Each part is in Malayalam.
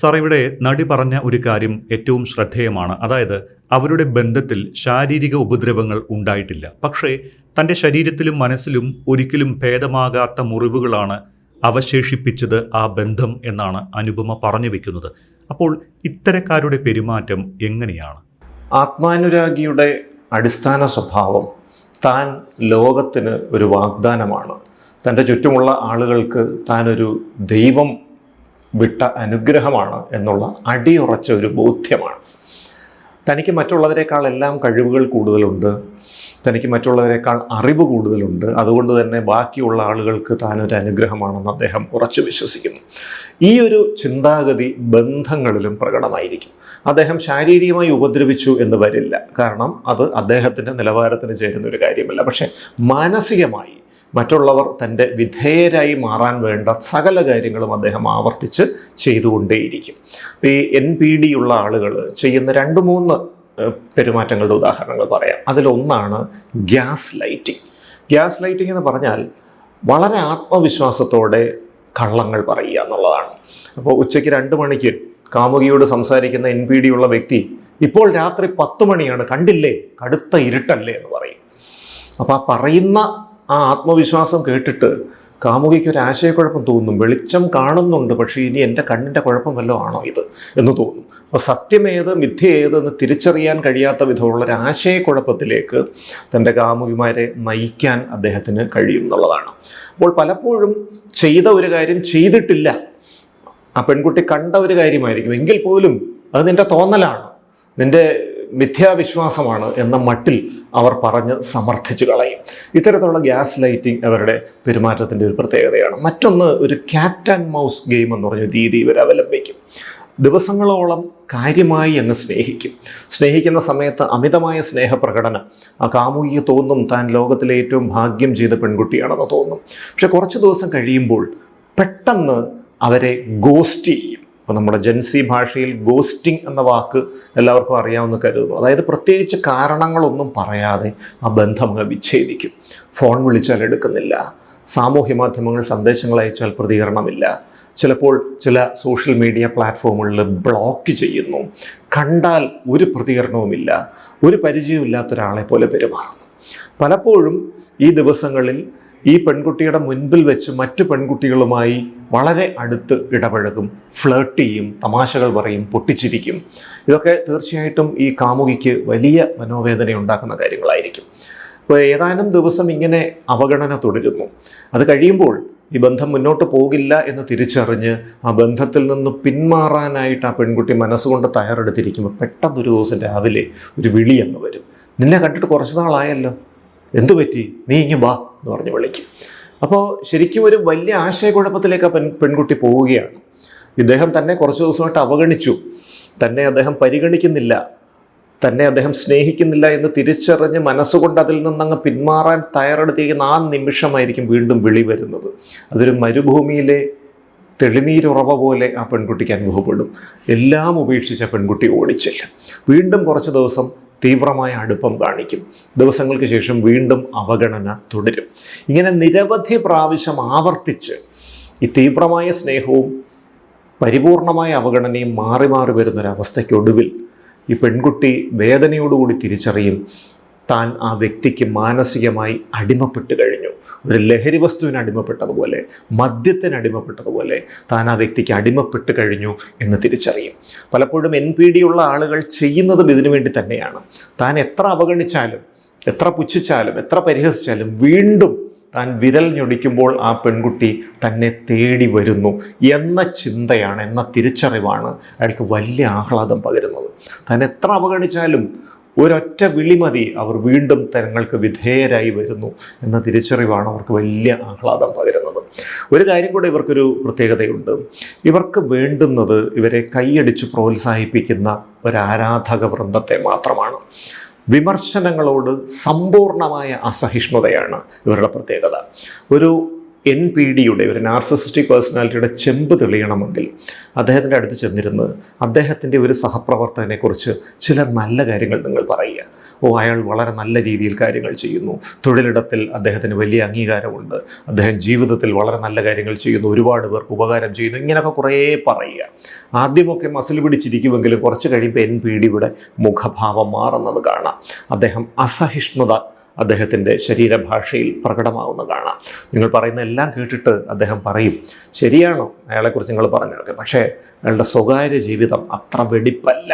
സാർ, ഇവിടെ നടി പറഞ്ഞ ഒരു കാര്യം ഏറ്റവും ശ്രദ്ധേയമാണ്. അതായത് അവരുടെ ബന്ധത്തിൽ ശാരീരിക ഉപദ്രവങ്ങൾ ഉണ്ടായിട്ടില്ല. പക്ഷേ തൻ്റെ ശരീരത്തിലും മനസ്സിലും ഒരിക്കലും ഭേദമാകാത്ത മുറിവുകളാണ് അവശേഷിപ്പിച്ചത് ആ ബന്ധം എന്നാണ് അനുപമ പറഞ്ഞു വെക്കുന്നത്. അപ്പോൾ ഇത്തരക്കാരുടെ പെരുമാറ്റം എങ്ങനെയാണ്? ആത്മാനുരാഗിയുടെ അടിസ്ഥാന സ്വഭാവം താൻ ലോകത്തിന് ഒരു വാഗ്ദാനമാണ്. തൻ്റെ ചുറ്റുമുള്ള ആളുകൾക്ക് താനൊരു ദൈവം വിട്ട അനുഗ്രഹമാണ് എന്നുള്ള അടിയുറച്ച ഒരു ബോധ്യമാണ്. തനിക്ക് മറ്റുള്ളവരെക്കാൾ എല്ലാം കഴിവുകൾ കൂടുതലുണ്ട്, തനിക്ക് മറ്റുള്ളവരെക്കാൾ അറിവ് കൂടുതലുണ്ട്, അതുകൊണ്ട് തന്നെ ബാക്കിയുള്ള ആളുകൾക്ക് താനൊരു അനുഗ്രഹമാണെന്ന് അദ്ദേഹം ഉറച്ചു വിശ്വസിക്കുന്നു. ഈ ഒരു ചിന്താഗതി ബന്ധങ്ങളിലും പ്രകടമായിരിക്കും. അദ്ദേഹം ശാരീരികമായി ഉപദ്രവിച്ചു എന്ന് വരില്ല, കാരണം അത് അദ്ദേഹത്തിൻ്റെ നിലവാരത്തിന് ചേരുന്ന ഒരു കാര്യമല്ല. പക്ഷേ മാനസികമായി മറ്റുള്ളവർ തൻ്റെ വിധേയരായി മാറാൻ വേണ്ട സകല കാര്യങ്ങളും അദ്ദേഹം ആവർത്തിച്ച് ചെയ്തുകൊണ്ടേയിരിക്കും. ഈ NPD ഉള്ള ആളുകൾ ചെയ്യുന്ന 2-3 പെരുമാറ്റങ്ങളുടെ ഉദാഹരണങ്ങൾ പറയാം. അതിലൊന്നാണ് ഗ്യാസ് ലൈറ്റിംഗ്. ഗ്യാസ് ലൈറ്റിംഗ് എന്ന് പറഞ്ഞാൽ വളരെ ആത്മവിശ്വാസത്തോടെ കള്ളങ്ങൾ പറയുക എന്നുള്ളതാണ്. അപ്പോൾ ഉച്ചയ്ക്ക് 2 മണിക്ക് കാമുകിയോട് സംസാരിക്കുന്ന NPD ഉള്ള വ്യക്തി ഇപ്പോൾ രാത്രി 10 മണിയാണ്, കണ്ടില്ലേ, കടുത്ത ഇരുട്ടല്ലേ എന്ന് പറയും. അപ്പോൾ ആ പറയുന്ന ആ ആത്മവിശ്വാസം കേട്ടിട്ട് കാമുകിക്ക് ഒരു ആശയക്കുഴപ്പം തോന്നും. വെളിച്ചം കാണുന്നുണ്ട്, പക്ഷേ ഇനി എൻ്റെ കണ്ണിൻ്റെ കുഴപ്പം വല്ലതും ആണോ ഇത് എന്ന് തോന്നും. അപ്പോൾ സത്യമേത് മിഥ്യ ഏത് എന്ന് തിരിച്ചറിയാൻ കഴിയാത്ത വിധമുള്ള ഒരു ആശയക്കുഴപ്പത്തിലേക്ക് തൻ്റെ കാമുകിമാരെ നയിക്കാൻ അദ്ദേഹത്തിന് കഴിയും എന്നുള്ളതാണ്. അപ്പോൾ പലപ്പോഴും ചെയ്ത ഒരു കാര്യം ചെയ്തിട്ടില്ല, ആ പെൺകുട്ടി കണ്ട ഒരു കാര്യമായിരിക്കും, എങ്കിൽ പോലും അത് നിൻ്റെ തോന്നലാണ്, നിൻ്റെ മിഥ്യാവിശ്വാസമാണ് എന്ന മട്ടിൽ അവർ പറഞ്ഞ് സമർത്ഥിച്ചു കളയും. ഇത്തരത്തിലുള്ള ഗ്യാസ് ലൈറ്റിംഗ് അവരുടെ പെരുമാറ്റത്തിൻ്റെ ഒരു പ്രത്യേകതയാണ്. മറ്റൊന്ന്, ഒരു ക്യാറ്റ് ആൻഡ് മൗസ് ഗെയിം എന്ന് പറഞ്ഞ രീതി ഇവർ അവലംബിക്കും. ദിവസങ്ങളോളം കാര്യമായി അങ്ങ് സ്നേഹിക്കുന്ന സമയത്ത് അമിതമായ സ്നേഹപ്രകടനം. ആ കാമുകിക്ക് തോന്നും താൻ ലോകത്തിലെ ഏറ്റവും ഭാഗ്യം ചെയ്ത പെൺകുട്ടിയാണെന്ന് തോന്നും. പക്ഷെ കുറച്ച് ദിവസം കഴിയുമ്പോൾ പെട്ടെന്ന് അവരെ ഗോസ്റ്റ് ചെയ്യും. ഇപ്പോൾ നമ്മുടെ ജെൻസി ഭാഷയിൽ ഗോസ്റ്റിംഗ് എന്ന വാക്ക് എല്ലാവർക്കും അറിയാമെന്ന് കരുതുന്നു. അതായത് പ്രത്യേകിച്ച് കാരണങ്ങളൊന്നും പറയാതെ ആ ബന്ധം വിച്ഛേദിക്കും. ഫോൺ വിളിച്ചാൽ എടുക്കുന്നില്ല, സാമൂഹ്യ മാധ്യമങ്ങൾ സന്ദേശങ്ങൾ അയച്ചാൽ പ്രതികരണമില്ല, ചിലപ്പോൾ ചില സോഷ്യൽ മീഡിയ പ്ലാറ്റ്ഫോമുകളിൽ ബ്ലോക്ക് ചെയ്യുന്നു, കണ്ടാൽ ഒരു പ്രതികരണവുമില്ല, ഒരു പരിചയമില്ലാത്ത ഒരാളെ പോലെ പെരുമാറുന്നു. പലപ്പോഴും ഈ ദിവസങ്ങളിൽ ഈ പെൺകുട്ടിയുടെ മുൻപിൽ വെച്ച് മറ്റു പെൺകുട്ടികളുമായി വളരെ അടുത്ത് ഇടപഴകും, ഫ്ലേർട്ട് ചെയ്യും, തമാശകൾ പറയും, പൊട്ടിച്ചിരിക്കും. ഇതൊക്കെ തീർച്ചയായിട്ടും ഈ കാമുകിക്ക് വലിയ മനോവേദന ഉണ്ടാക്കുന്ന കാര്യങ്ങളായിരിക്കും. അപ്പോൾ ഏതാനും ദിവസം ഇങ്ങനെ അവഗണന തുടരുന്നു. അത് കഴിയുമ്പോൾ ഈ ബന്ധം മുന്നോട്ട് പോകില്ല എന്ന് തിരിച്ചറിഞ്ഞ് ആ ബന്ധത്തിൽ നിന്ന് പിന്മാറാനായിട്ട് ആ പെൺകുട്ടി മനസ്സുകൊണ്ട് തയ്യാറെടുത്തിരിക്കുമ്പോൾ പെട്ടെന്നൊരു ദിവസം രാവിലെ ഒരു വിളി അങ്ങ് വരും. നിന്നെ കണ്ടിട്ട് കുറച്ച് നാളായല്ലോ, എന്തു പറ്റി, നീ ഇങ്ങ് വാ എന്ന് പറഞ്ഞ് വിളിക്കും. അപ്പോൾ ശരിക്കും ഒരു വലിയ ആശയക്കുഴപ്പത്തിലേക്ക് പെൺകുട്ടി പോവുകയാണ്. ഇദ്ദേഹം തന്നെ കുറച്ച് ദിവസമായിട്ട് അവഗണിച്ചു, തന്നെ അദ്ദേഹം പരിഗണിക്കുന്നില്ല, തന്നെ അദ്ദേഹം സ്നേഹിക്കുന്നില്ല എന്ന് തിരിച്ചറിഞ്ഞ് മനസ്സുകൊണ്ട് അതിൽ നിന്നങ്ങ് പിന്മാറാൻ തയ്യാറെടുത്തിരിക്കുന്ന ആ നിമിഷമായിരിക്കും വീണ്ടും വിളി വരുന്നത്. അതൊരു മരുഭൂമിയിലെ തെളിനീരുറവ പോലെ ആ പെൺകുട്ടിക്ക് അനുഭവപ്പെടും. എല്ലാം ഉപേക്ഷിച്ച പെൺകുട്ടി ഓടിച്ചില്ല. വീണ്ടും കുറച്ച് ദിവസം തീവ്രമായ അടുപ്പം കാണിക്കും. ദിവസങ്ങൾക്ക് ശേഷം വീണ്ടും അവഗണന തുടരും. ഇങ്ങനെ നിരവധി പ്രാവശ്യം ആവർത്തിച്ച് ഈ തീവ്രമായ സ്നേഹവും പരിപൂർണമായ അവഗണനയും മാറി മാറി വരുന്നൊരവസ്ഥയ്ക്കൊടുവിൽ ഈ പെൺകുട്ടി വേദനയോടുകൂടി തിരിച്ചറിയും താൻ ആ വ്യക്തിക്ക് മാനസികമായി അടിമപ്പെട്ട് കഴിഞ്ഞു. ഒരു ലഹരി വസ്തുവിന് അടിമപ്പെട്ടതുപോലെ, മദ്യത്തിന് അടിമപ്പെട്ടതുപോലെ താൻ ആ വ്യക്തിക്ക് അടിമപ്പെട്ട് കഴിഞ്ഞു എന്ന് തിരിച്ചറിയും. പലപ്പോഴും NPD ഉള്ള ആളുകൾ ചെയ്യുന്നതും ഇതിനു വേണ്ടി തന്നെയാണ്. താൻ എത്ര അവഗണിച്ചാലും, എത്ര പുച്ഛിച്ചാലും, എത്ര പരിഹസിച്ചാലും വീണ്ടും താൻ വിരൽ ഞൊടിക്കുമ്പോൾ ആ പെൺകുട്ടി തന്നെ തേടി വരുന്നു എന്ന ചിന്തയാണ്, എന്ന തിരിച്ചറിവാണ് അയാൾക്ക് വലിയ ആഹ്ലാദം പകരുന്നത്. താൻ എത്ര അവഗണിച്ചാലും ഒരൊറ്റ വിളി മതി, അവർ വീണ്ടും തങ്ങൾക്ക് വിധേയരായി വരുന്നു എന്ന തിരിച്ചറിവാണ് അവർക്ക് വലിയ ആഹ്ലാദം പകരുന്നത്. ഒരു കാര്യം കൂടെ ഇവർക്കൊരു പ്രത്യേകതയുണ്ട്. ഇവർക്ക് വേണ്ടുന്നത് ഇവരെ കൈയടിച്ച് പ്രോത്സാഹിപ്പിക്കുന്ന ഒരു ആരാധക വൃന്ദത്തെ മാത്രമാണ്. വിമർശനങ്ങളോട് സമ്പൂർണമായ അസഹിഷ്ണുതയാണ് ഇവരുടെ പ്രത്യേകത. ഒരു NPDയുടെ, ഒരു നാർസിസിസ്റ്റിക് പേഴ്സണാലിറ്റിയുടെ ചെമ്പ് തെളിയണമെങ്കിൽ അദ്ദേഹത്തിൻ്റെ അടുത്ത് ചെന്നിരുന്ന് അദ്ദേഹത്തിൻ്റെ ഒരു സഹപ്രവർത്തകനെക്കുറിച്ച് ചില നല്ല കാര്യങ്ങൾ നിങ്ങൾ പറയുക. അയാൾ വളരെ നല്ല രീതിയിൽ കാര്യങ്ങൾ ചെയ്യുന്നു, തൊഴിലിടത്തിൽ അദ്ദേഹത്തിന് വലിയ അംഗീകാരമുണ്ട്, അദ്ദേഹം ജീവിതത്തിൽ വളരെ നല്ല കാര്യങ്ങൾ ചെയ്യുന്നു, ഒരുപാട് പേർക്ക് ഉപകാരം ചെയ്യുന്നു, ഇങ്ങനെയൊക്കെ കുറേ പറയുക. ആദ്യമൊക്കെ മസിൽ പിടിച്ചിരിക്കുമെങ്കിലും കുറച്ച് കഴിയുമ്പോൾ NPDയുടെ മുഖഭാവം മാറുന്നത് കാണാം. അദ്ദേഹം അസഹിഷ്ണുത അദ്ദേഹത്തിൻ്റെ ശരീരഭാഷയിൽ പ്രകടമാവുന്ന കാണാം. നിങ്ങൾ പറയുന്ന എല്ലാം കേട്ടിട്ട് അദ്ദേഹം പറയും, ശരിയാണോ അയാളെക്കുറിച്ച് നിങ്ങൾ പറഞ്ഞതൊക്കെ, പക്ഷേ അയാളുടെ സ്വകാര്യ ജീവിതം അത്ര വെടിപ്പല്ല,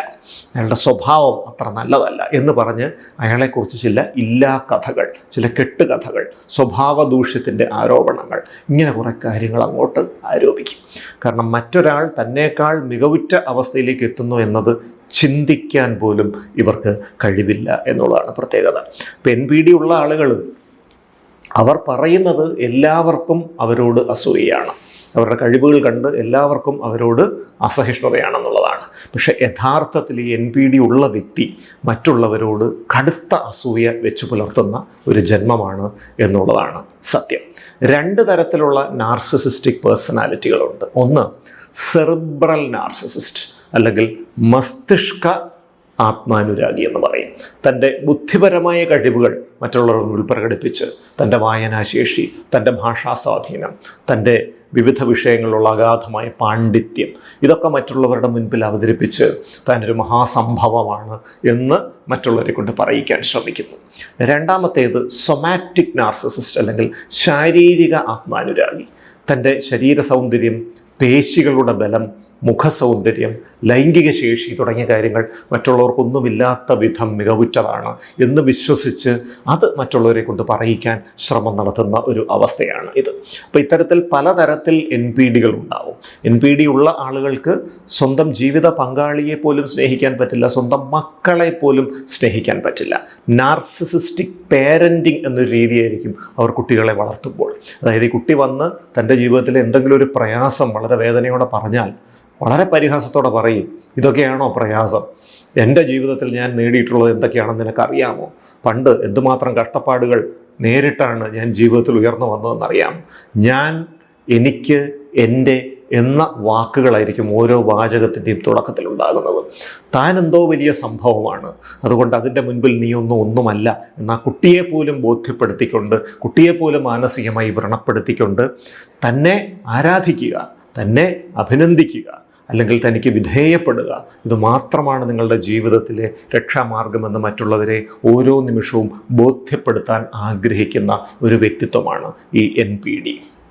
അയാളുടെ സ്വഭാവം അത്ര നല്ലതല്ല എന്ന് പറഞ്ഞ് അയാളെക്കുറിച്ച് ചില ഇല്ലാ കഥകൾ, ചില കെട്ടുകഥകൾ, സ്വഭാവ ദൂഷ്യത്തിൻ്റെ ആരോപണങ്ങൾ, ഇങ്ങനെ കുറേ കാര്യങ്ങൾ അങ്ങോട്ട് ആരോപിക്കും. കാരണം മറ്റൊരാൾ തന്നേക്കാൾ മികവുറ്റ അവസ്ഥയിലേക്ക് എത്തുന്നു എന്നത് ചിന്തിക്കാൻ പോലും ഇവർക്ക് കഴിവില്ല എന്നുള്ളതാണ് പ്രത്യേകത. ഇപ്പം NPD ഉള്ള ആളുകൾ അവർ പറയുന്നത് എല്ലാവർക്കും അവരോട് അസൂയയാണ്, അവരുടെ കഴിവുകൾ കണ്ട് എല്ലാവർക്കും അവരോട് അസഹിഷ്ണുതയാണെന്നുള്ളതാണ്. പക്ഷേ യഥാർത്ഥത്തിൽ ഈ NPD ഉള്ള വ്യക്തി മറ്റുള്ളവരോട് കടുത്ത അസൂയ വെച്ച് പുലർത്തുന്ന ഒരു ജന്മമാണ് എന്നുള്ളതാണ് സത്യം. 2 തരത്തിലുള്ള നാർസിസിസ്റ്റിക് പേഴ്സണാലിറ്റികളുണ്ട്. ഒന്ന് സെറിബ്രൽ നാർസിസിസ്റ്റ് അല്ലെങ്കിൽ മസ്തിഷ്ക ആത്മാനുരാഗി എന്ന് പറയും. തൻ്റെ ബുദ്ധിപരമായ കഴിവുകൾ മറ്റുള്ളവരുടെ മുന്നിൽ പ്രകടിപ്പിച്ച് തൻ്റെ വായനാശേഷി, തൻ്റെ ഭാഷാ സ്വാധീനം, തൻ്റെ വിവിധ വിഷയങ്ങളിലുള്ള അഗാധമായ പാണ്ഡിത്യം, ഇതൊക്കെ മറ്റുള്ളവരുടെ മുൻപിൽ അവതരിപ്പിച്ച് താനൊരു മഹാസംഭവമാണ് എന്ന് മറ്റുള്ളവരെ കൊണ്ട് പറയിക്കാൻ ശ്രമിക്കുന്നു. രണ്ടാമത്തേത് സൊമാറ്റിക് നാർസിസിസ്റ്റ് അല്ലെങ്കിൽ ശാരീരിക ആത്മാനുരാഗി. തൻ്റെ ശരീര സൗന്ദര്യം, പേശികളുടെ ബലം, മുഖസൗന്ദര്യം, ലൈംഗിക ശേഷി തുടങ്ങിയ കാര്യങ്ങൾ മറ്റുള്ളവർക്കൊന്നുമില്ലാത്ത വിധം മികവുറ്റതാണ് എന്ന് വിശ്വസിച്ച് അത് മറ്റുള്ളവരെ കൊണ്ട് പറയിക്കാൻ ശ്രമം നടത്തുന്ന ഒരു അവസ്ഥയാണ് ഇത്. അപ്പോൾ ഇത്തരത്തിൽ പലതരത്തിൽ NPDകൾ ഉണ്ടാവും. NPD ഉള്ള ആളുകൾക്ക് സ്വന്തം ജീവിത പങ്കാളിയെ പോലും സ്നേഹിക്കാൻ പറ്റില്ല, സ്വന്തം മക്കളെ പോലും സ്നേഹിക്കാൻ പറ്റില്ല. നാർസിസിസ്റ്റിക് പേരൻറ്റിങ് എന്നൊരു രീതിയായിരിക്കും അവർ കുട്ടികളെ വളർത്തുമ്പോൾ. അതായത് ഈ കുട്ടി വന്ന് തൻ്റെ ജീവിതത്തിൽ എന്തെങ്കിലും ഒരു പ്രയാസം വളരെ വേദനയോടെ പറഞ്ഞാൽ വളരെ പരിഹാസത്തോടെ പറയും, ഇതൊക്കെയാണോ പ്രയാസം? എൻ്റെ ജീവിതത്തിൽ ഞാൻ നേടിയിട്ടുള്ളത് എന്തൊക്കെയാണെന്ന് നിനക്കറിയാമോ? പണ്ട് എന്തുമാത്രം കഷ്ടപ്പാടുകൾ നേരിട്ടാണ് ഞാൻ ജീവിതത്തിൽ ഉയർന്നു വന്നതെന്നറിയാം. ഞാൻ, എനിക്ക്, എൻ്റെ എന്ന വാക്കുകളായിരിക്കും ഓരോ വാചകത്തിൻ്റെയും തുടക്കത്തിലുണ്ടാകുന്നത്. താൻ എന്തോ വലിയ സംഭവമാണ്, അതുകൊണ്ട് അതിൻ്റെ മുൻപിൽ നീ ഒന്നുമല്ല എന്ന കുട്ടിയെ പോലും ബോധ്യപ്പെടുത്തിക്കൊണ്ട്, കുട്ടിയെ പോലും മാനസികമായി വ്രണപ്പെടുത്തിക്കൊണ്ട് തന്നെ ആരാധിക്കുക, തന്നെ അഭിനന്ദിക്കുക, അല്ലെങ്കിൽ തനിക്ക് വിധേയപ്പെടുക, ഇത് മാത്രമാണ് നിങ്ങളുടെ ജീവിതത്തിലെ രക്ഷാമാർഗമെന്ന് മറ്റുള്ളവരെ ഓരോ നിമിഷവും ബോധ്യപ്പെടുത്താൻ ആഗ്രഹിക്കുന്ന ഒരു വ്യക്തിത്വമാണ് ഈ NPD.